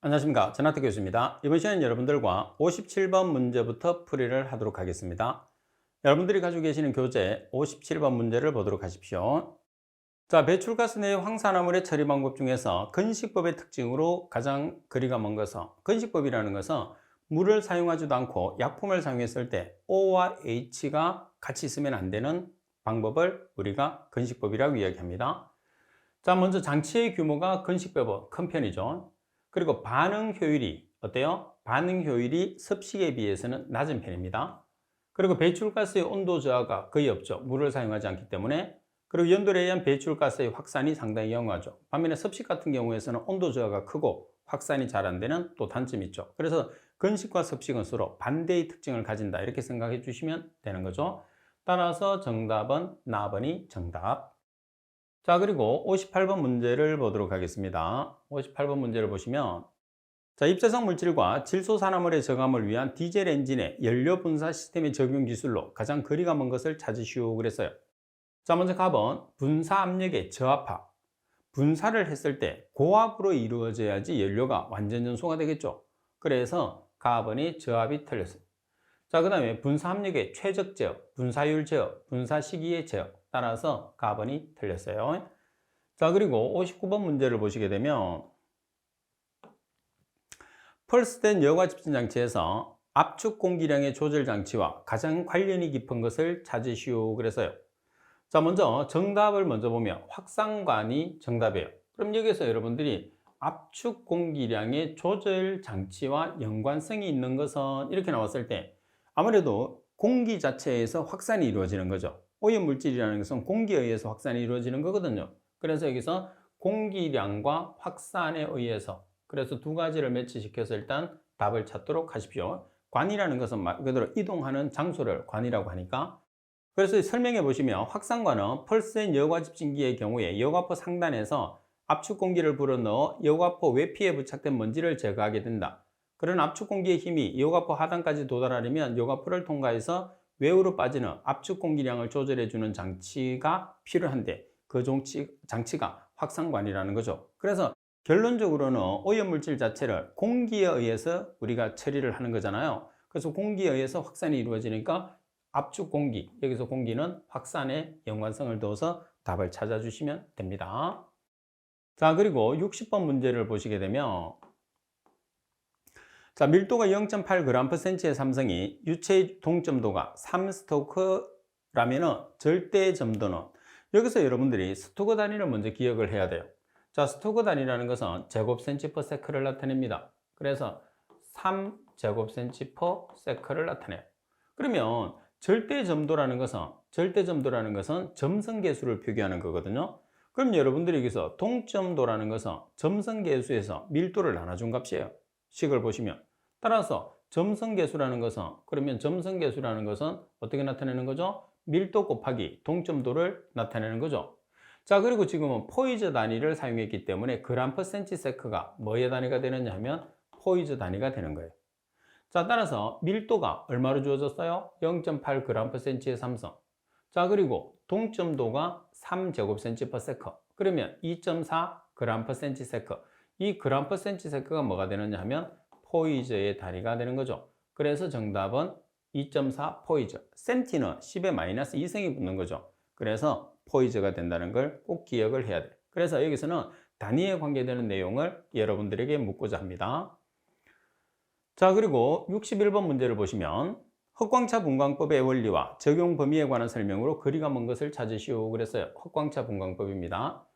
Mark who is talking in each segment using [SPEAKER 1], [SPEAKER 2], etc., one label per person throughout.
[SPEAKER 1] 안녕하십니까. 전하태 교수입니다. 이번 시간은 여러분들과 57번 문제부터 풀이를 하도록 하겠습니다. 여러분들이 가지고 계시는 교재 57번 문제를 보도록 하십시오. 자, 배출가스 내 황산화물의 처리 방법 중에서 건식법의 특징으로 가장 거리가 먼 것은, 건식법이라는 것은 물을 사용하지도 않고 약품을 사용했을 때 O와 H가 같이 있으면 안 되는 방법을 우리가 건식법이라고 이야기합니다. 자, 먼저 장치의 규모가 건식법은 큰 편이죠. 그리고 반응 효율이 어때요? 반응 효율이 습식에 비해서는 낮은 편입니다. 그리고 배출가스의 온도 저하가 거의 없죠. 물을 사용하지 않기 때문에. 그리고 연돌에 의한 배출가스의 확산이 상당히 영하죠. 반면에 습식 같은 경우에서는 온도 저하가 크고 확산이 잘 안 되는 또 단점이 있죠. 그래서 건식과 습식은 서로 반대의 특징을 가진다. 이렇게 생각해 주시면 되는 거죠. 따라서 정답은 나번이 정답. 자, 그리고 58번 문제를 보도록 하겠습니다. 58번 문제를 보시면, 자, 입자성 물질과 질소산화물의 저감을 위한 디젤 엔진의 연료 분사 시스템의 적용 기술로 가장 거리가 먼 것을 찾으시오 그랬어요. 자, 먼저 갑은 분사 압력의 저압파. 분사를 했을 때 고압으로 이루어져야지 연료가 완전 연소가 되겠죠. 그래서 가번이 저압이 틀렸어요. 자, 그 다음에 분사 압력의 최적 제어, 분사율 제어, 분사 시기의 제어. 따라서 가번이 틀렸어요. 자, 그리고 59번 문제를 보시게 되면 펄스된 여과 집진 장치에서 압축 공기량의 조절 장치와 가장 관련이 깊은 것을 찾으시오 그래서요. 자, 먼저 정답을 먼저 보면 확산관이 정답이에요. 그럼 여기서 여러분들이 압축 공기량의 조절 장치와 연관성이 있는 것은 이렇게 나왔을 때 아무래도 공기 자체에서 확산이 이루어지는 거죠. 오염물질이라는 것은 공기에 의해서 확산이 이루어지는 거거든요. 그래서 여기서 공기량과 확산에 의해서, 그래서 두 가지를 매치시켜서 일단 답을 찾도록 하십시오. 관이라는 것은 말 그대로 이동하는 장소를 관이라고 하니까. 그래서 설명해 보시면 확산관은 펄스된 여과 집진기의 경우에 여과포 상단에서 압축 공기를 불어넣어 여과포 외피에 부착된 먼지를 제거하게 된다. 그런 압축 공기의 힘이 여과포 하단까지 도달하려면 여과포를 통과해서 외부로 빠지는 압축 공기량을 조절해 주는 장치가 필요한데 그 장치가 확산관이라는 거죠. 그래서 결론적으로는 오염물질 자체를 공기에 의해서 우리가 처리를 하는 거잖아요. 그래서 공기에 의해서 확산이 이루어지니까 압축 공기, 여기서 공기는 확산에 연관성을 둬서 답을 찾아주시면 됩니다. 자, 그리고 60번 문제를 보시게 되면, 자, 밀도가 0.8g/cm의 삼성이 유체 동점도가 3스토크라면 절대 점도는, 여기서 여러분들이 스토크 단위를 먼저 기억을 해야 돼요. 자, 스토크 단위라는 것은 제곱cm/s를 나타냅니다. 그래서 3제곱cm/s를 나타내요. 그러면 절대점도라는 것은 점성계수를 표기하는 거거든요. 그럼 여러분들이 여기서 동점도라는 것은 점성계수에서 밀도를 나눠준 값이에요. 식을 보시면. 따라서 점성계수라는 것은 어떻게 나타내는 거죠? 밀도 곱하기 동점도를 나타내는 거죠. 자, 그리고 지금은 포이즈 단위를 사용했기 때문에 g/cm가 뭐의 단위가 되느냐 하면 포이즈 단위가 되는 거예요. 자, 따라서 밀도가 얼마로 주어졌어요? 0.8g/cm의 삼성. 자, 그리고 동점도가 3제곱cm/s. 그러면 2.4g/cm. 이 g/cm가 뭐가 되느냐 하면 포이즈의 단위가 되는 거죠. 그래서 정답은 2.4 포이즈. 센티는 10의 마이너스 2승이 붙는 거죠. 그래서 포이즈가 된다는 걸 꼭 기억을 해야 돼요. 그래서 여기서는 단위에 관계되는 내용을 여러분들에게 묻고자 합니다. 자, 그리고 61번 문제를 보시면 헛광차 분광법의 원리와 적용 범위에 관한 설명으로 거리가 먼 것을 찾으시오 그랬어요. 헛광차 분광법입니다.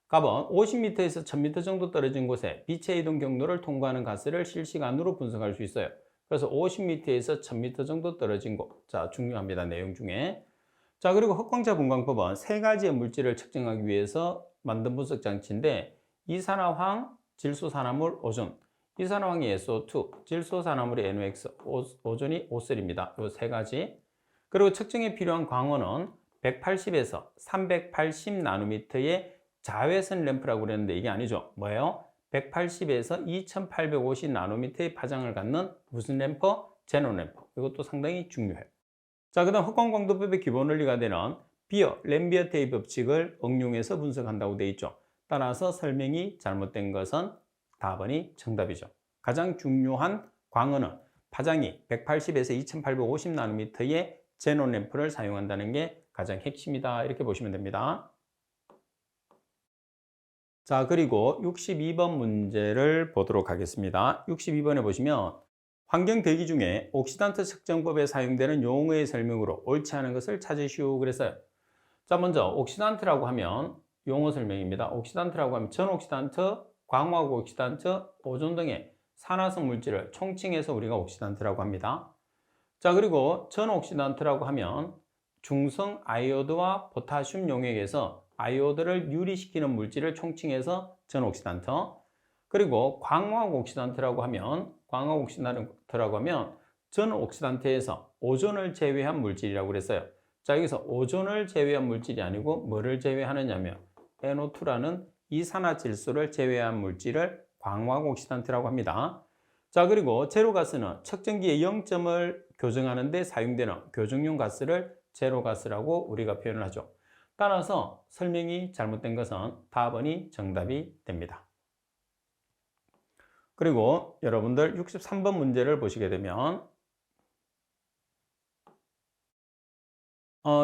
[SPEAKER 1] 답은 50m에서 1000m 정도 떨어진 곳에 빛의 이동 경로를 통과하는 가스를 실시간으로 분석할 수 있어요. 그래서 50m에서 1000m 정도 떨어진 곳. 자, 중요합니다. 내용 중에. 자, 그리고 헛광차 분광법은 세 가지의 물질을 측정하기 위해서 만든 분석 장치인데 이산화황, 질소산화물, 오존. 이산화황이 SO2, 질소산화물이 NOx, 오존이 O3입니다. 이 세 가지. 그리고 측정에 필요한 광원은 180에서 380 나노미터의 자외선 램프라고 그랬는데 이게 아니죠. 뭐예요? 180에서 2850 나노미터의 파장을 갖는 무슨 램프? 제논 램프. 이것도 상당히 중요해요. 자, 그 다음 헛광광도법의 기본 원리가 되는 램비어테의 법칙을 응용해서 분석한다고 되어 있죠. 따라서 설명이 잘못된 것은 4번이 정답이죠. 가장 중요한 광어는 파장이 180에서 2850나노미터의 제논 램프를 사용한다는 게 가장 핵심이다. 이렇게 보시면 됩니다. 자, 그리고 62번 문제를 보도록 하겠습니다. 62번에 보시면 환경 대기 중에 옥시단트 측정법에 사용되는 용어의 설명으로 옳지 않은 것을 찾으시오 그랬어요. 자, 먼저 옥시단트라고 하면 용어 설명입니다. 옥시단트라고 하면 전옥시단트, 광화학 옥시단트, 오존 등의 산화성 물질을 총칭해서 우리가 옥시단트라고 합니다. 자, 그리고 전옥시단트라고 하면 중성 아이오드와 포타슘 용액에서 아이오드를 유리시키는 물질을 총칭해서 전옥시단트. 그리고 광화학 옥시단트라고 하면 전옥시단트에서 오존을 제외한 물질이라고 그랬어요. 자, 여기서 오존을 제외한 물질이 아니고 뭐를 제외하느냐면 NO2라는 이산화질소를 제외한 물질을 광화학 옥시단트라고 합니다. 자, 그리고 제로가스는 측정기의 0점을 교정하는 데 사용되는 교정용 가스를 제로가스라고 우리가 표현을 하죠. 따라서 설명이 잘못된 것은 답번이 정답이 됩니다. 그리고 여러분들 63번 문제를 보시게 되면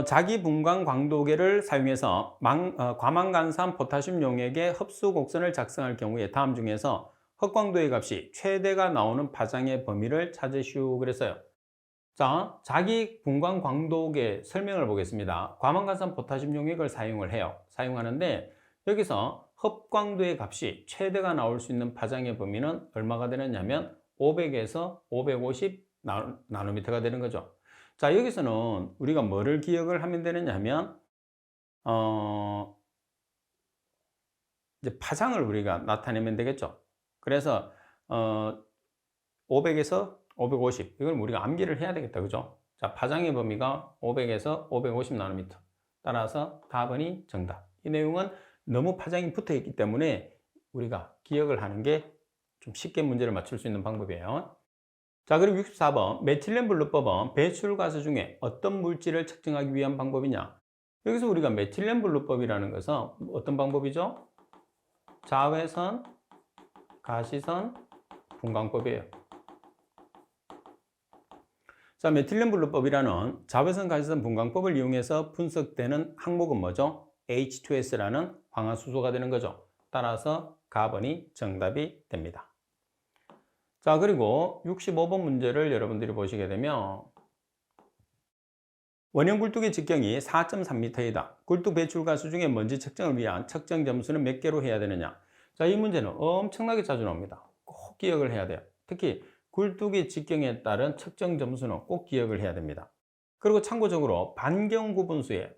[SPEAKER 1] 자기분광 광도계를 사용해서 과망간산 포타슘 용액의 흡수 곡선을 작성할 경우에 다음 중에서 흑광도의 값이 최대가 나오는 파장의 범위를 찾으시오 그랬어요. 자, 자기분광 광도계 설명을 보겠습니다. 과망간산 포타슘 용액을 사용하는데 여기서 흡광도의 값이 최대가 나올 수 있는 파장의 범위는 얼마가 되느냐면 500에서 550 나노미터가 되는 거죠. 자, 여기서는 우리가 뭐를 기억을 하면 되느냐 하면 이제 파장을 우리가 나타내면 되겠죠. 그래서 500에서 550 이걸 우리가 암기를 해야 되겠다. 그죠? 자, 파장의 범위가 500에서 550 나노미터. 따라서 답은이 정답. 이 내용은 너무 파장이 붙어 있기 때문에 우리가 기억을 하는 게 좀 쉽게 문제를 맞출 수 있는 방법이에요. 자, 그리고 64번 메틸렌 블루법은 배출가스 중에 어떤 물질을 측정하기 위한 방법이냐? 여기서 우리가 메틸렌 블루법이라는 것은 어떤 방법이죠? 자외선, 가시선, 분광법이에요. 자, 메틸렌 블루법이라는 자외선 가시선 분광법을 이용해서 분석되는 항목은 뭐죠? H2S라는 황화수소가 되는 거죠. 따라서 가번이 정답이 됩니다. 자, 그리고 65번 문제를 여러분들이 보시게 되면 원형 굴뚝의 직경이 4.3m이다. 굴뚝 배출가스 중에 먼지 측정을 위한 측정 점수는 몇 개로 해야 되느냐? 자, 이 문제는 엄청나게 자주 나옵니다. 꼭 기억을 해야 돼요. 특히 굴뚝의 직경에 따른 측정 점수는 꼭 기억을 해야 됩니다. 그리고 참고적으로 반경구분수에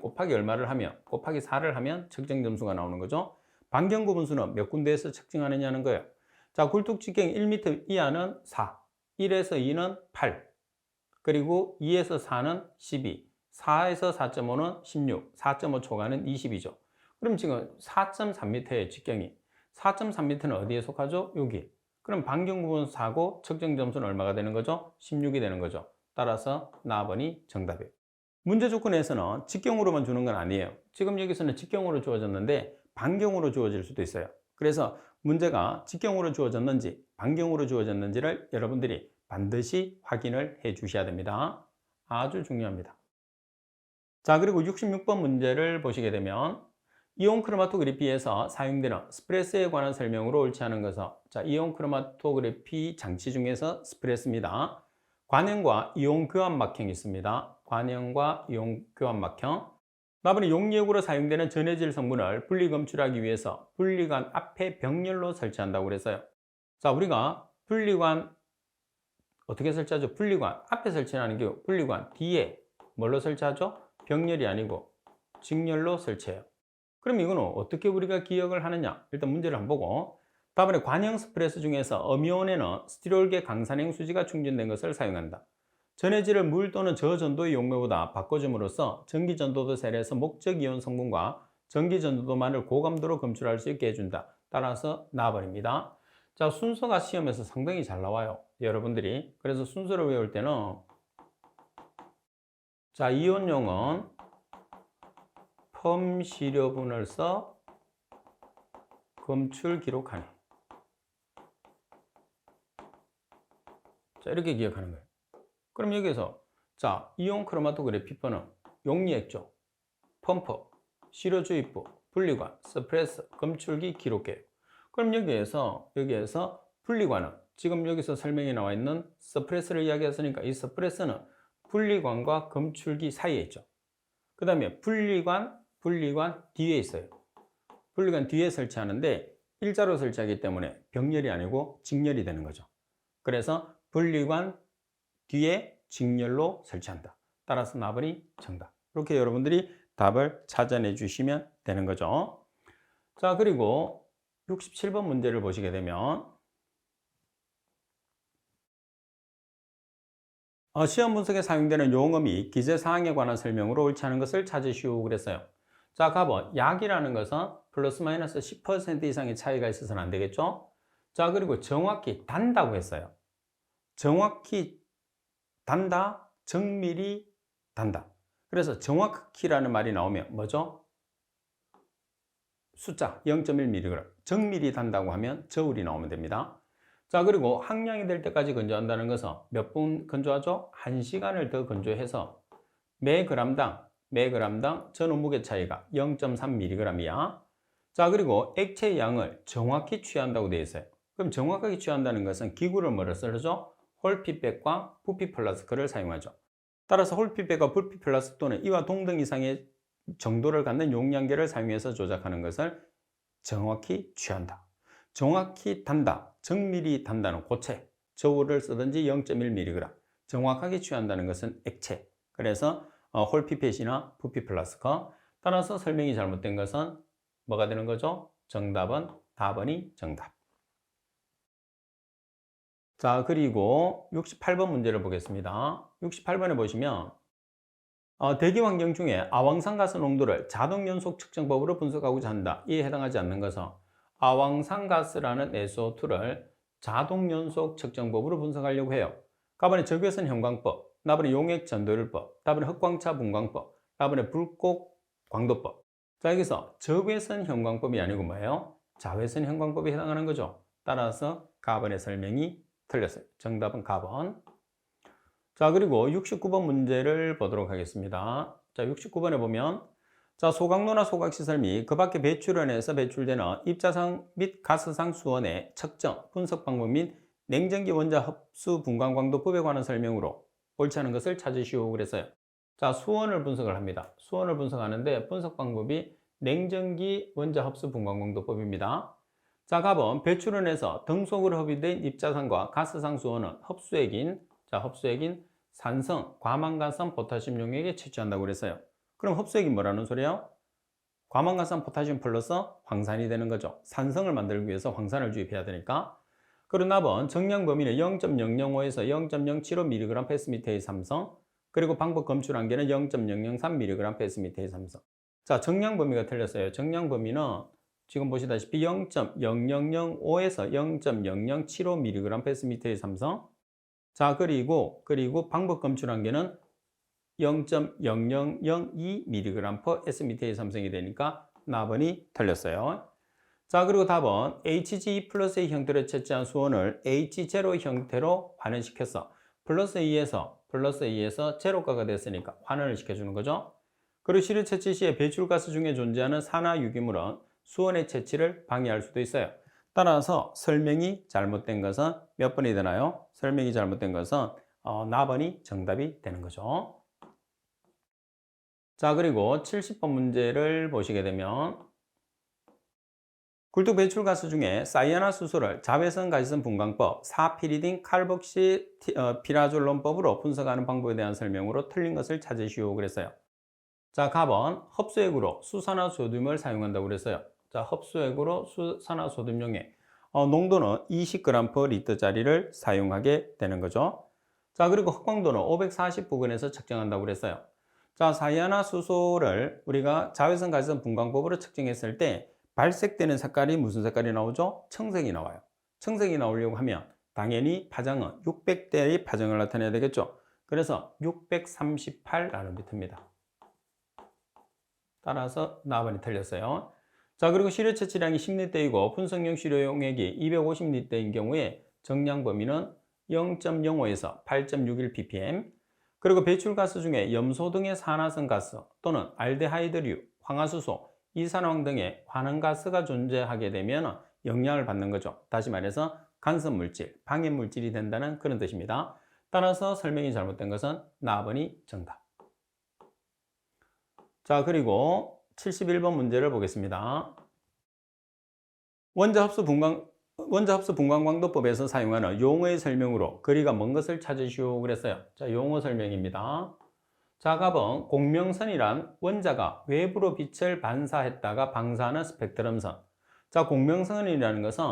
[SPEAKER 1] 곱하기 얼마를 하면 곱하기 4를 하면 측정 점수가 나오는 거죠. 반경구분수는 몇 군데에서 측정하느냐는 거예요. 자, 굴뚝 직경 1m 이하는 4, 1에서 2는 8, 그리고 2에서 4는 12, 4에서 4.5는 16, 4.5 초과는 20이죠. 그럼 지금 4.3m의 직경이 4.3m는 어디에 속하죠? 여기. 그럼 반경구분 4고 측정 점수는 얼마가 되는 거죠? 16이 되는 거죠. 따라서 나번이 정답이에요. 문제 조건에서는 직경으로만 주는 건 아니에요. 지금 여기서는 직경으로 주어졌는데 반경으로 주어질 수도 있어요. 그래서 문제가 직경으로 주어졌는지 반경으로 주어졌는지를 여러분들이 반드시 확인을 해 주셔야 됩니다. 아주 중요합니다. 자, 그리고 66번 문제를 보시게 되면 이온 크로마토그래피에서 사용되는 스프레스에 관한 설명으로 옳지 않은 것은 자, 이온 크로마토그래피 장치 중에서 스프레스입니다. 관형과 이온 교환막형이 있습니다. 관형과 이온 교환막형. 다음에 용리역으로 사용되는 전해질 성분을 분리 검출하기 위해서 분리관 앞에 병렬로 설치한다고 그랬어요. 자, 우리가 분리관 어떻게 설치하죠? 분리관 앞에 설치하는 게 분리관 뒤에 뭘로 설치하죠? 병렬이 아니고 직렬로 설치해요. 그럼 이거는 어떻게 우리가 기억을 하느냐? 일단 문제를 한번 보고 다음에 관형 스프레스 중에서 음이온에는 스티롤계 강산행 수지가 충전된 것을 사용한다. 전해질을 물 또는 저전도의 용매보다 바꿔줌으로써 전기전도도 셀에서 목적이온 성분과 전기전도도만을 고감도로 검출할 수 있게 해준다. 따라서 나와버립니다. 자, 순서가 시험에서 상당히 잘 나와요. 여러분들이. 그래서 순서를 외울 때는 자, 이온용은 펌시려분을 써 검출 기록하네. 자, 이렇게 기억하는 거예요. 그럼 여기서 자, 이온 크로마토그래피퍼는 용리액조, 펌프, 시료주입부, 분리관, 서프레서, 검출기, 기록계획. 그럼 여기에서 분리관은 지금 여기서 설명이 나와 있는 서프레서를 이야기했으니까 이 서프레서는 분리관과 검출기 사이에 있죠. 그 다음에 분리관 뒤에 있어요. 분리관 뒤에 설치하는데 일자로 설치하기 때문에 병렬이 아니고 직렬이 되는 거죠. 그래서 분리관 뒤에 직렬로 설치한다. 따라서 나번이 정답. 이렇게 여러분들이 답을 찾아내 주시면 되는 거죠. 자, 그리고 67번 문제를 보시게 되면 시험 분석에 사용되는 용어이 기재사항에 관한 설명으로 옳지 않은 것을 찾으시오 그랬어요. 자, 가번 약이라는 것은 플러스 마이너스 10% 이상의 차이가 있어서는 안 되겠죠? 자, 그리고 정확히 단다고 했어요. 정확히 단다, 정밀히 단다. 그래서 정확히라는 말이 나오면 뭐죠? 숫자 0.1mg. 정밀히 단다고 하면 저울이 나오면 됩니다. 자, 그리고 항량이 될 때까지 건조한다는 것은 몇 분 건조하죠? 1시간을 더 건조해서 매그램당 전후 무게 차이가 0.3mg이야. 자, 그리고 액체의 양을 정확히 취한다고 되어 있어요. 그럼 정확하게 취한다는 것은 기구를 뭐를 쓰죠? 홀피백과 부피플라스크를 사용하죠. 따라서 홀피백과 부피플라스크 또는 이와 동등 이상의 정도를 갖는 용량계를 사용해서 조작하는 것을 정확히 취한다. 정확히 단다, 정밀히 단다는 고체, 저울을 쓰든지 0.1mg. 정확하게 취한다는 것은 액체. 그래서 홀피펫이나 부피플라스크. 따라서 설명이 잘못된 것은 뭐가 되는 거죠? 정답은 4번이 정답. 자, 그리고 68번 문제를 보겠습니다. 68번에 보시면 대기 환경 중에 아황산가스 농도를 자동연속 측정법으로 분석하고자 한다. 이에 해당하지 않는 것은 아황산가스라는 SO2를 자동연속 측정법으로 분석하려고 해요. 가번에 적외선 형광법, 나번에 용액전도율법, 다번에 흑광차 분광법, 다번에 불꽃 광도법. 자, 여기서 적외선 형광법이 아니고 뭐예요? 자외선 형광법에 해당하는 거죠. 따라서 가번의 설명이 틀렸어요. 정답은 가번. 자, 그리고 69번 문제를 보도록 하겠습니다. 자, 69번에 보면 자, 소각로나 소각시설 및 그 밖의 배출원에서 배출되는 입자상 및 가스상 수원의 측정, 분석 방법 및 냉전기 원자 흡수 분광 광도법에 관한 설명으로 옳지 않은 것을 찾으시오 그랬어요. 자, 수원을 분석을 합니다. 수원을 분석하는데 분석 방법이 냉전기 원자 흡수 분광 광도법입니다. 자, 가번 배출원에서 등속으로 흡입된 입자상과 가스상 수원은 흡수액인 산성, 과망간산 포타슘 용액에 채취한다고 그랬어요. 그럼 흡수액이 뭐라는 소리예요? 과망간산 포타슘 플러스 황산이 되는 거죠. 산성을 만들기 위해서 황산을 주입해야 되니까. 그리고 나번 정량 범위는 0.005에서 0.075mg/m의 삼성, 그리고 방법 검출 한계는 0.003mg/m의 삼성. 자, 정량 범위가 틀렸어요. 정량 범위는 지금 보시다시피 0.0005에서 0.0075mg/m의 삼성. 자, 그리고 방법 검출 한계는 0.0002mg/s의 삼성이 되니까 나번이 틀렸어요. 자, 그리고 답은 HG 플러스의 형태로 채취한 수원을 H0 형태로 환원시켰어. 플러스 2에서 제로가가 됐으니까 환원을 시켜주는 거죠. 그리고 시료 채취 시에 배출가스 중에 존재하는 산화 유기물은 수원의 채취를 방해할 수도 있어요. 따라서 설명이 잘못된 것은 몇 번이 되나요? 설명이 잘못된 것은 나번이 정답이 되는 거죠. 자, 그리고 70번 문제를 보시게 되면 굴뚝 배출가스 중에 사이아나수소를 자외선 가시성 분광법 4피리딘 칼복시 피라졸론법으로 분석하는 방법에 대한 설명으로 틀린 것을 찾으시오 그랬어요. 자, 가번 흡수액으로 수산화소듐을 사용한다고 그랬어요. 자, 흡수액으로 수산화소듐용액 농도는 20g/L짜리를 사용하게 되는 거죠. 자, 그리고 흑광도는 540부근에서 측정한다고 그랬어요. 자, 사이아나수소를 우리가 자외선 가시성 분광법으로 측정했을 때 발색되는 색깔이 무슨 색깔이 나오죠? 청색이 나와요. 청색이 나오려고 하면 당연히 파장은 600대의 파장을 나타내야 되겠죠. 그래서 638나노미터입니다. 따라서 나번이 틀렸어요. 자, 그리고 시료 채취량이 10리터이고 분석용 시료 용액이 250리터인 경우에 정량 범위는 0.05에서 8.61 ppm. 그리고 배출가스 중에 염소 등의 산화성 가스 또는 알데하이드류, 황화수소, 이산화황 등의 환원가스가 존재하게 되면 영향을 받는 거죠. 다시 말해서 간섭물질, 방해물질이 된다는 그런 뜻입니다. 따라서 설명이 잘못된 것은 나번이 정답. 자, 그리고 71번 문제를 보겠습니다. 원자흡수 분광광도법에서 사용하는 용어의 설명으로 거리가 먼 것을 찾으시오 그랬어요. 자, 용어 설명입니다. 자, 답은 공명선이란 원자가 외부로 빛을 반사했다가 방사하는 스펙트럼선. 자, 공명선이라는 것은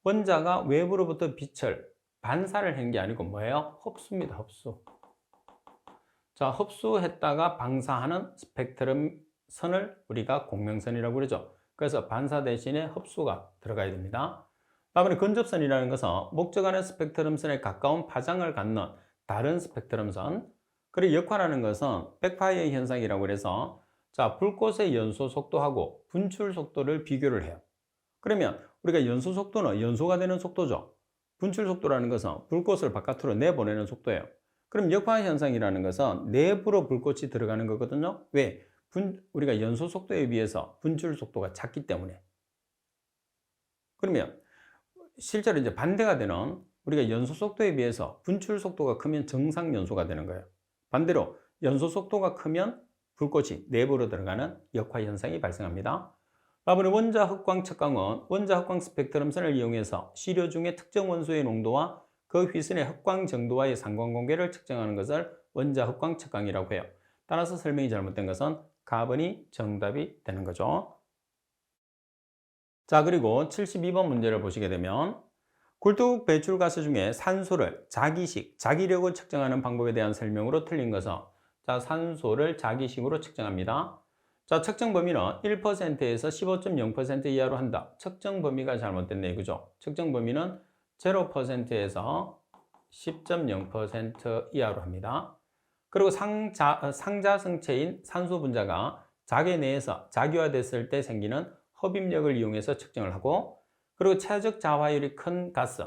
[SPEAKER 1] 원자가 외부로부터 빛을 반사를 한 게 아니고 뭐예요? 흡수입니다. 흡수. 자, 흡수했다가 방사하는 스펙트럼 선을 우리가 공명선이라고 그러죠. 그래서 반사 대신에 흡수가 들어가야 됩니다. 다음에 근접선이라는 것은 목적하는 스펙트럼선에 가까운 파장을 갖는 다른 스펙트럼선. 그리고 역화라는 것은 백파이어 현상이라고 해서 자, 불꽃의 연소 속도하고 분출 속도를 비교를 해요. 그러면 우리가 연소 속도는 연소가 되는 속도죠. 분출 속도라는 것은 불꽃을 바깥으로 내보내는 속도예요. 그럼 역화 현상이라는 것은 내부로 불꽃이 들어가는 거거든요. 왜? 우리가 연소 속도에 비해서 분출 속도가 작기 때문에. 그러면 실제로 이제 반대가 되는 우리가 연소 속도에 비해서 분출 속도가 크면 정상 연소가 되는 거예요. 반대로 연소 속도가 크면 불꽃이 내부로 들어가는 역화 현상이 발생합니다. 다음에 원자 흑광 측광은 원자 흑광 스펙트럼선을 이용해서 시료 중의 특정 원소의 농도와 그 휘슬의 흑광 정도와의 상관관계를 측정하는 것을 원자 흑광 측광이라고 해요. 따라서 설명이 잘못된 것은 가번이 정답이 되는 거죠. 자, 그리고 72번 문제를 보시게 되면 굴뚝 배출가스 중에 산소를 자기식, 자기력을 측정하는 방법에 대한 설명으로 틀린 것은 자, 산소를 자기식으로 측정합니다. 자, 측정 범위는 1%에서 15.0% 이하로 한다. 측정 범위가 잘못됐네, 그죠? 측정 범위는 0%에서 10.0% 이하로 합니다. 그리고 상자성체인 산소 분자가 자개 내에서 자기화됐을 때 생기는 흡입력을 이용해서 측정을 하고, 그리고 최적 자화율이 큰 가스,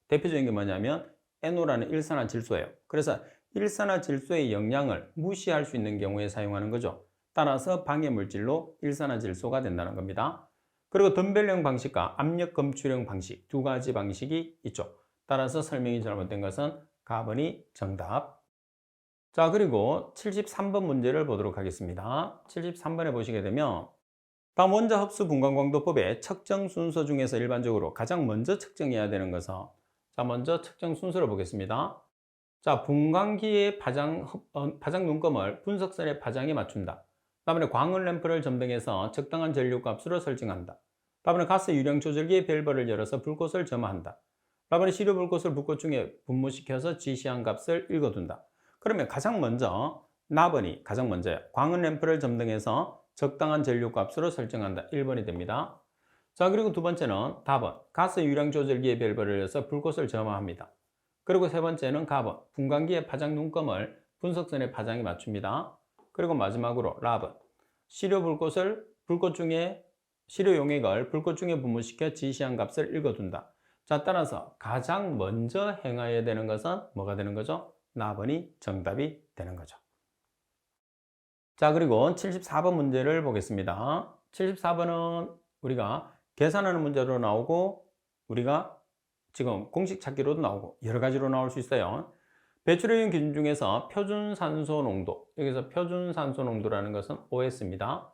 [SPEAKER 1] 대표적인 게 뭐냐면 NO라는 일산화질소예요. 그래서 일산화질소의 영향을 무시할 수 있는 경우에 사용하는 거죠. 따라서 방해물질로 일산화질소가 된다는 겁니다. 그리고 덤벨형 방식과 압력 검출형 방식 두 가지 방식이 있죠. 따라서 설명이 잘못된 것은 가번이 정답. 자, 그리고 73번 문제를 보도록 하겠습니다. 73번에 보시게 되면 다음 원자 흡수 분광광도법의 측정 순서 중에서 일반적으로 가장 먼저 측정해야 되는 것은 자, 먼저 측정 순서를 보겠습니다. 자, 분광기의 파장 눈금을 분석선의 파장에 맞춘다. 다음에 광원 램프를 점등해서 적당한 전류값으로 설정한다. 다음에 가스 유량 조절기의 밸브를 열어서 불꽃을 점화한다. 다음에 시료 불꽃을 불꽃 중에 분무시켜서 지시한 값을 읽어둔다. 그러면 가장 먼저 나번이 가장 먼저예요. 광원 램프를 점등해서 적당한 전류값으로 설정한다. 1번이 됩니다. 자, 그리고 두 번째는 답은 가스 유량 조절기의 밸브를 열어서 불꽃을 점화합니다. 그리고 세 번째는 갑은 분광기의 파장 눈금을 분석선의 파장에 맞춥니다. 그리고 마지막으로 랍은 시료 용액을 불꽃 중에 분무시켜 지시한 값을 읽어둔다. 자, 따라서 가장 먼저 행해야 되는 것은 뭐가 되는 거죠? 나번이 정답이 되는 거죠. 자, 그리고 74번 문제를 보겠습니다. 74번은 우리가 계산하는 문제로 나오고 우리가 지금 공식 찾기로도 나오고 여러 가지로 나올 수 있어요. 배출효율 기준 중에서 표준산소 농도, 여기서 표준산소 농도라는 것은 OS입니다.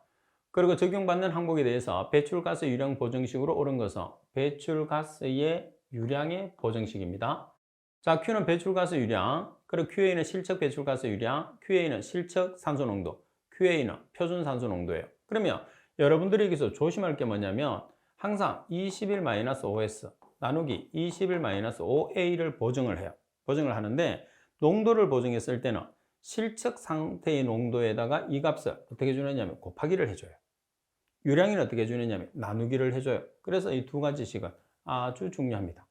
[SPEAKER 1] 그리고 적용받는 항목에 대해서 배출가스 유량 보정식으로 옳은 것은 배출가스의 유량의 보정식입니다. 자, Q는 배출가스 유량, 그리고 QA는 실적 배출가스 유량, QA는 실적 산소 농도, QA는 표준산소 농도예요. 그러면 여러분들이 여기서 조심할 게 뭐냐면 항상 21-OS 나누기 21-5A를 보정을 해요. 보정을 하는데 농도를 보정했을 때는 실측 상태의 농도에다가 이 값을 어떻게 주느냐면 곱하기를 해줘요. 유량은 어떻게 해주느냐면 나누기를 해줘요. 그래서 이 두 가지 식은 아주 중요합니다.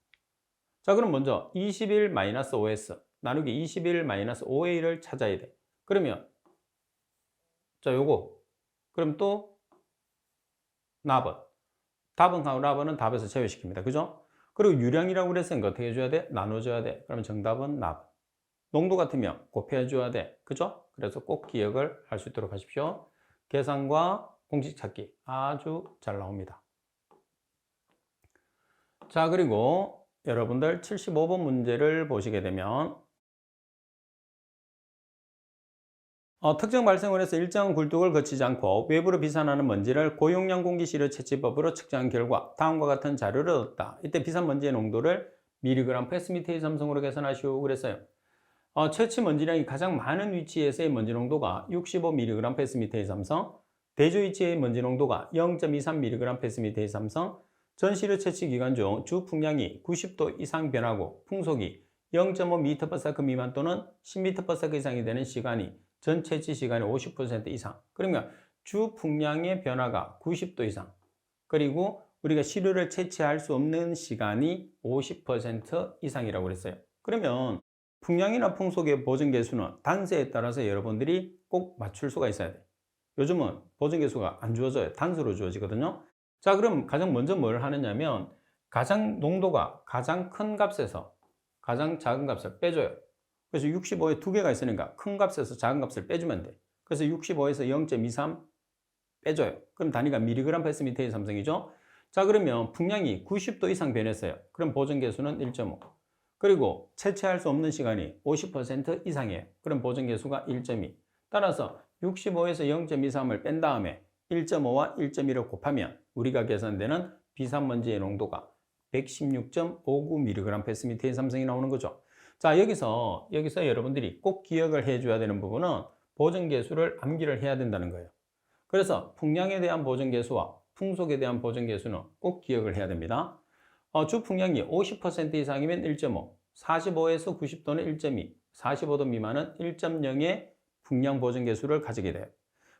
[SPEAKER 1] 자, 그럼 먼저 21-OS 나누기 21-5A를 찾아야 돼. 그러면 자, 요거 그럼 또 납은 답은하고 랍은 답에서 제외시킵니다. 그죠? 그리고 유량이라고 그랬으니까 어떻게 해줘야 돼? 나눠줘야 돼. 그러면 정답은 납. 농도 같으면 곱해줘야 돼. 그죠? 그래서 꼭 기억을 할 수 있도록 하십시오. 계산과 공식 찾기 아주 잘 나옵니다. 자, 그리고 여러분들 75번 문제를 보시게 되면 특정 발생을 해서 일정한 굴뚝을 거치지 않고 외부로 비산하는 먼지를 고용량 공기시료 채취법으로 측정한 결과 다음과 같은 자료를 얻었다. 이때 비산 먼지의 농도를 미리그램 패스미터의 삼성으로 계산하시오 그랬어요. 채취 먼지량이 가장 많은 위치에서의 먼지 농도가 65mg 패스미터의 삼성, 대조 위치의 먼지 농도가 0.23mg 패스미터의 삼성, 전시료 채취 기간 중 주 풍량이 90도 이상 변하고 풍속이 0.5m/s 미만 또는 10m/s 이상이 되는 시간이 전 채취 시간의 50% 이상. 그러면 주 풍량의 변화가 90도 이상. 그리고 우리가 시료를 채취할 수 없는 시간이 50% 이상이라고 그랬어요. 그러면 풍량이나 풍속의 보정계수는 단서에 따라서 여러분들이 꼭 맞출 수가 있어야 돼요. 요즘은 보정계수가 안 주어져요. 단서로 주어지거든요. 자, 그럼 가장 먼저 뭘 하느냐면 가장 농도가 가장 큰 값에서 가장 작은 값을 빼줘요. 그래서 65에 두 개가 있으니까 큰 값에서 작은 값을 빼주면 돼. 그래서 65에서 0.23 빼줘요. 그럼 단위가 미리그램 패스미터의 삼성이죠. 자, 그러면 풍량이 90도 이상 변했어요. 그럼 보정계수는 1.5. 그리고 채취할 수 없는 시간이 50% 이상이에요. 그럼 보정계수가 1.2. 따라서 65에서 0.23을 뺀 다음에 1.5와 1.2를 곱하면 우리가 계산되는 비산먼지의 농도가 116.59mg 패스미터의 삼성이 나오는 거죠. 자, 여기서 여러분들이 꼭 기억을 해줘야 되는 부분은 보정계수를 암기를 해야 된다는 거예요. 그래서 풍량에 대한 보정계수와 풍속에 대한 보정계수는 꼭 기억을 해야 됩니다. 주 풍량이 50% 이상이면 1.5, 45에서 90도는 1.2, 45도 미만은 1.0의 풍량 보정계수를 가지게 돼요.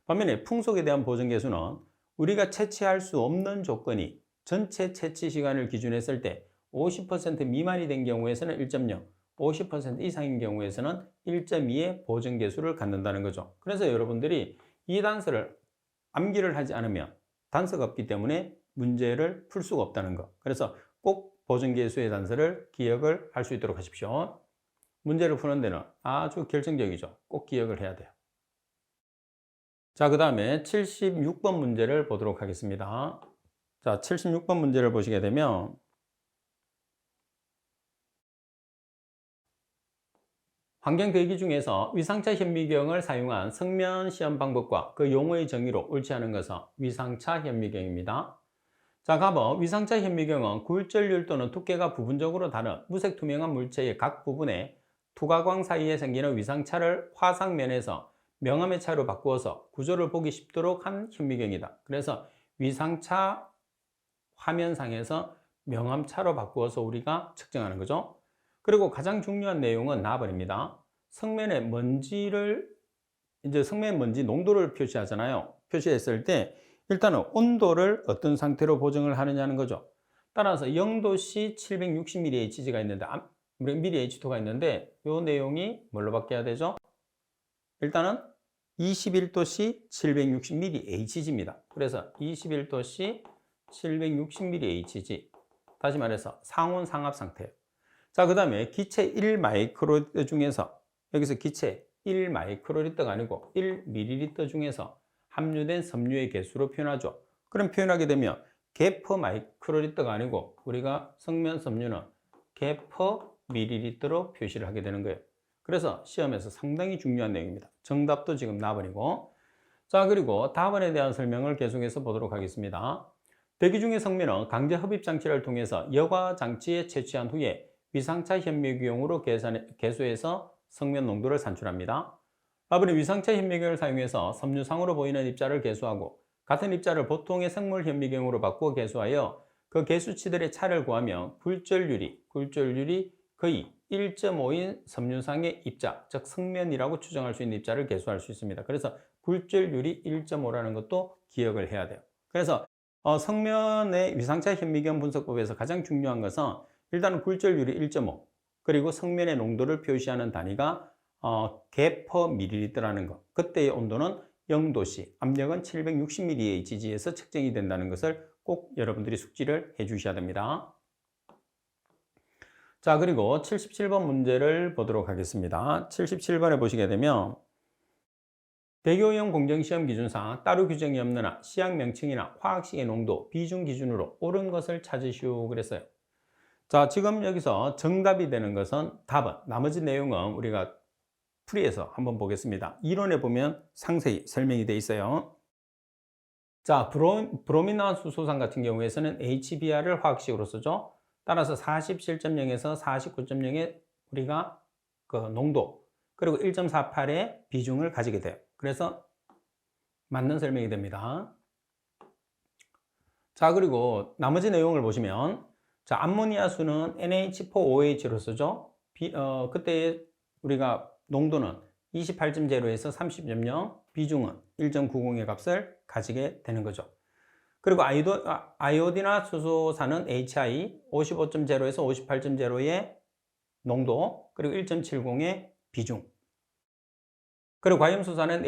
[SPEAKER 1] 반면에 풍속에 대한 보정계수는 우리가 채취할 수 없는 조건이 전체 채취 시간을 기준했을 때 50% 미만이 된 경우에서는 1.0, 50% 이상인 경우에서는 1.2의 보정계수를 갖는다는 거죠. 그래서 여러분들이 이 단서를 암기를 하지 않으면 단서가 없기 때문에 문제를 풀 수가 없다는 거. 그래서 꼭 보정계수의 단서를 기억을 할 수 있도록 하십시오. 문제를 푸는 데는 아주 결정적이죠. 꼭 기억을 해야 돼요. 자, 그 다음에 76번 문제를 보도록 하겠습니다. 자, 76번 문제를 보시게 되면 환경 대기 중에서 위상차 현미경을 사용한 성면 시험 방법과 그 용어의 정의로 옳지 않은 것은 위상차 현미경입니다. 자, 가보 위상차 현미경은 굴절률 또는 두께가 부분적으로 다른 무색 투명한 물체의 각 부분에 투과광 사이에 생기는 위상차를 화상면에서 명암의 차로 바꾸어서 구조를 보기 쉽도록 한 현미경이다. 그래서 위상차 화면상에서 명암차로 바꾸어서 우리가 측정하는 거죠. 그리고 가장 중요한 내용은 나와버립니다. 성면의 먼지를 성면 먼지 농도를 표시하잖아요. 표시했을 때 일단은 온도를 어떤 상태로 보정을 하느냐는 거죠. 따라서 0도씨 760mHg가 있는데 mH2가 있는데 이 내용이 뭘로 바뀌어야 되죠? 일단은 21도씨 760mHg입니다. 그래서 21도씨 760mHg 다시 말해서 상온 상압 상태예요. 자, 그 다음에 기체 1마이크로리터 중에서 여기서 기체 1마이크로리터가 아니고 1ml 중에서 함유된 섬유의 개수로 표현하죠. 그럼 표현하게 되면 개퍼 마이크로리터가 아니고 우리가 성면 섬유는 개퍼 밀리리터로 표시를 하게 되는 거예요. 그래서 시험에서 상당히 중요한 내용입니다. 정답도 지금 나와버리고. 자, 그리고 답안에 대한 설명을 계속해서 보도록 하겠습니다. 대기 중의 성면은 강제 흡입 장치를 통해서 여과 장치에 채취한 후에 위상차 현미경으로 계수해서 성면 농도를 산출합니다. 답은 위상차 현미경을 사용해서 섬유상으로 보이는 입자를 계수하고 같은 입자를 보통의 생물 현미경으로 바꾸어 계수하여 그 계수치들의 차를 구하면 굴절률이 거의 1.5인 섬유상의 입자, 즉 성면이라고 추정할 수 있는 입자를 계수할 수 있습니다. 그래서 굴절률이 1.5라는 것도 기억을 해야 돼요. 그래서 성면의 위상차 현미경 분석법에서 가장 중요한 것은 일단은 굴절률이 1.5 그리고 성면의 농도를 표시하는 단위가 개퍼 밀리리터라는 것. 그때의 온도는 0도씨, 압력은 760mHg에서 측정이 된다는 것을 꼭 여러분들이 숙지를 해 주셔야 됩니다. 자, 그리고 77번 문제를 보도록 하겠습니다. 77번에 보시게 되면 대교형 공정시험 기준상 따로 규정이 없는 한 시약 명칭이나 화학식의 농도, 비중 기준으로 옳은 것을 찾으시오 그랬어요. 자, 지금 여기서 정답이 되는 것은 답은, 나머지 내용은 우리가 풀이해서 한번 보겠습니다. 이론에 보면 상세히 설명이 되어 있어요. 자, 브로미나 수소산 같은 경우에서는 HBr을 화학식으로 쓰죠. 따라서 47.0에서 49.0의 우리가 그 농도, 그리고 1.48의 비중을 가지게 돼요. 그래서 맞는 설명이 됩니다. 자, 그리고 나머지 내용을 보시면, 자, 암모니아 수는 NH4OH로 쓰죠. 그때 우리가 농도는 28.0에서 30.0, 비중은 1.90의 값을 가지게 되는 거죠. 그리고 아이오디나 수소산은 HI 55.0에서 58.0의 농도, 그리고 1.70의 비중. 그리고 과염수산은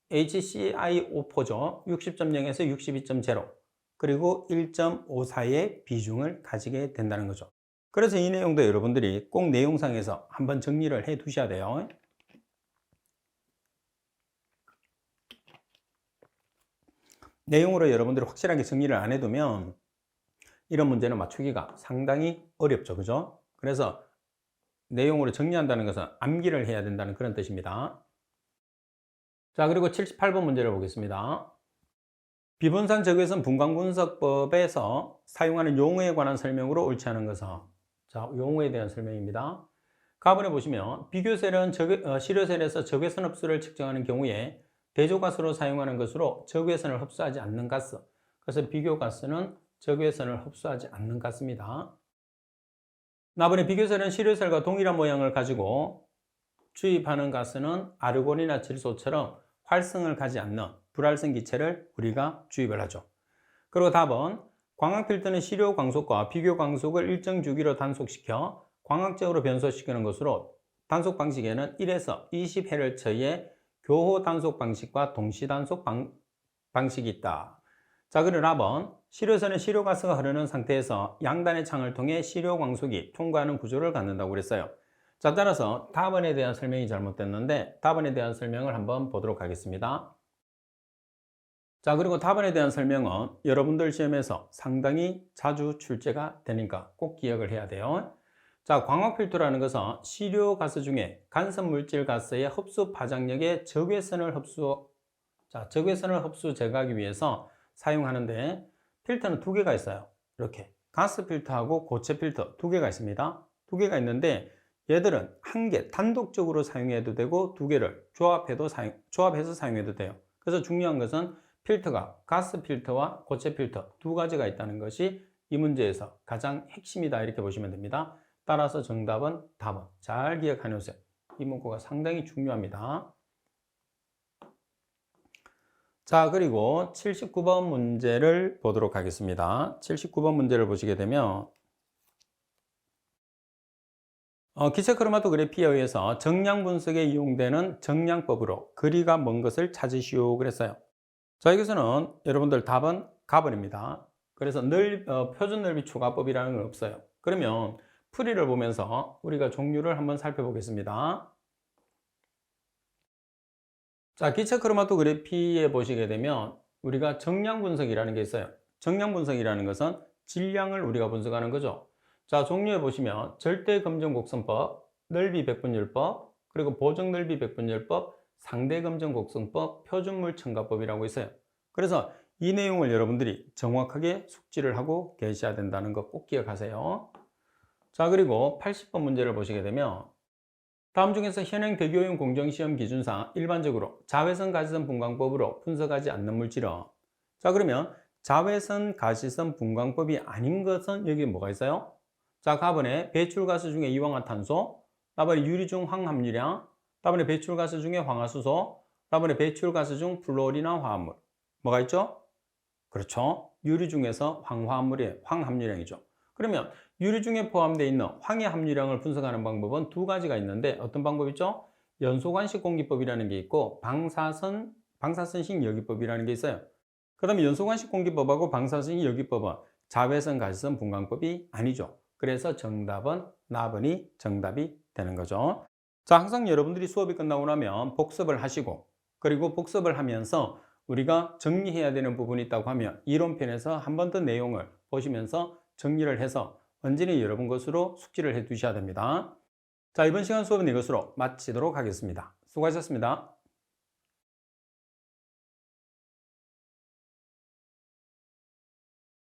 [SPEAKER 1] HCI5포죠. 60.0에서 62.0, 그리고 1.54의 비중을 가지게 된다는 거죠. 그래서 이 내용도 여러분들이 꼭 내용상에서 한번 정리를 해 두셔야 돼요. 내용으로 여러분들이 확실하게 정리를 안 해두면 이런 문제는 맞추기가 상당히 어렵죠. 그죠? 그래서 내용으로 정리한다는 것은 암기를 해야 된다는 그런 뜻입니다. 자, 그리고 78번 문제를 보겠습니다. 비분산 적외선 분광분석법에서 사용하는 용어에 관한 설명으로 옳지 않은 것은, 자, 용어에 대한 설명입니다. 가번에 보시면 비교셀은 시료셀에서 적외선 흡수를 측정하는 경우에 대조가스로 사용하는 것으로 적외선을 흡수하지 않는 가스, 그래서 비교가스는 적외선을 흡수하지 않는 가스입니다. 나번에 비교셀은 시료셀과 동일한 모양을 가지고 주입하는 가스는 아르곤이나 질소처럼 활성을 가지 않는 불활성 기체를 우리가 주입을 하죠. 그리고 답은 광학 필터는 시료 광속과 비교 광속을 일정 주기로 단속시켜 광학적으로 변소시키는 것으로 단속 방식에는 1에서 20Hz의 교호 단속 방식과 동시 단속 방식이 있다. 자, 그리고 답은 시료선은 시료가스가 흐르는 상태에서 양단의 창을 통해 시료 광속이 통과하는 구조를 갖는다고 그랬어요. 자, 따라서 답안에 대한 설명이 잘못됐는데 답안에 대한 설명을 한번 보도록 하겠습니다. 자, 그리고 답안에 대한 설명은 여러분들 시험에서 상당히 자주 출제가 되니까 꼭 기억을 해야 돼요. 자, 광학 필터라는 것은 시료 가스 중에 간섭 물질 가스의 흡수 파장력의 적외선을 흡수 제거하기 위해서 사용하는데, 필터는 두 개가 있어요. 이렇게 가스 필터하고 고체 필터 두 개가 있습니다. 두 개가 있는데 얘들은 한 개 단독적으로 사용해도 되고 두 개를 조합해서 사용해도 돼요. 그래서 중요한 것은 필터가 가스 필터와 고체 필터 두 가지가 있다는 것이 이 문제에서 가장 핵심이다, 이렇게 보시면 됩니다. 따라서 정답은 답은, 잘 기억해 놓으세요. 이 문구가 상당히 중요합니다. 자, 그리고 79번 문제를 보도록 하겠습니다. 79번 문제를 보시게 되면 기체 크로마토그래피에 의해서 정량 분석에 이용되는 정량법으로 거리가 먼 것을 찾으시오 그랬어요. 자, 여기서는 여러분들 답은 가번입니다. 그래서 표준 넓이 초과법이라는 건 없어요. 그러면 풀이를 보면서 우리가 종류를 한번 살펴보겠습니다. 자, 기체 크로마토그래피에 보시게 되면 우리가 정량 분석이라는 게 있어요. 정량 분석이라는 것은 질량을 우리가 분석하는 거죠. 자, 종류에 보시면 절대 검정 곡선법, 넓이 백분율법, 그리고 보정 넓이 백분율법, 상대 검정 곡선법, 표준물 첨가법이라고 있어요. 그래서 이 내용을 여러분들이 정확하게 숙지를 하고 계셔야 된다는 거 꼭 기억하세요. 자, 그리고 80번 문제를 보시게 되면 다음 중에서 현행 대교용 공정시험 기준상 일반적으로 자외선 가시선 분광법으로 분석하지 않는 물질은, 자, 그러면 자외선 가시선 분광법이 아닌 것은 여기 뭐가 있어요? 자, 가번에 배출가스 중에 이황화탄소, 다번에 유리 중 황함유량, 다번에 배출가스 중에 황화수소, 다번에 배출가스 중 플루오린화 화합물. 뭐가 있죠? 그렇죠. 유리 중에서 황함유량이죠. 그러면 유리 중에 포함되어 있는 황의 함유량을 분석하는 방법은 두 가지가 있는데, 어떤 방법이죠? 연소관식 공기법이라는 게 있고 방사선식 여기법이라는 게 있어요. 그 다음에 연소관식 공기법하고 방사선식 여기법은 자외선 가시선 분광법이 아니죠. 그래서 정답은 나번이 정답이 되는 거죠. 자, 항상 여러분들이 수업이 끝나고 나면 복습을 하시고, 그리고 복습을 하면서 우리가 정리해야 되는 부분이 있다고 하면 이론편에서 한 번 더 내용을 보시면서 정리를 해서 언제나 여러분 것으로 숙지를 해 두셔야 됩니다. 자, 이번 시간 수업은 이것으로 마치도록 하겠습니다. 수고하셨습니다.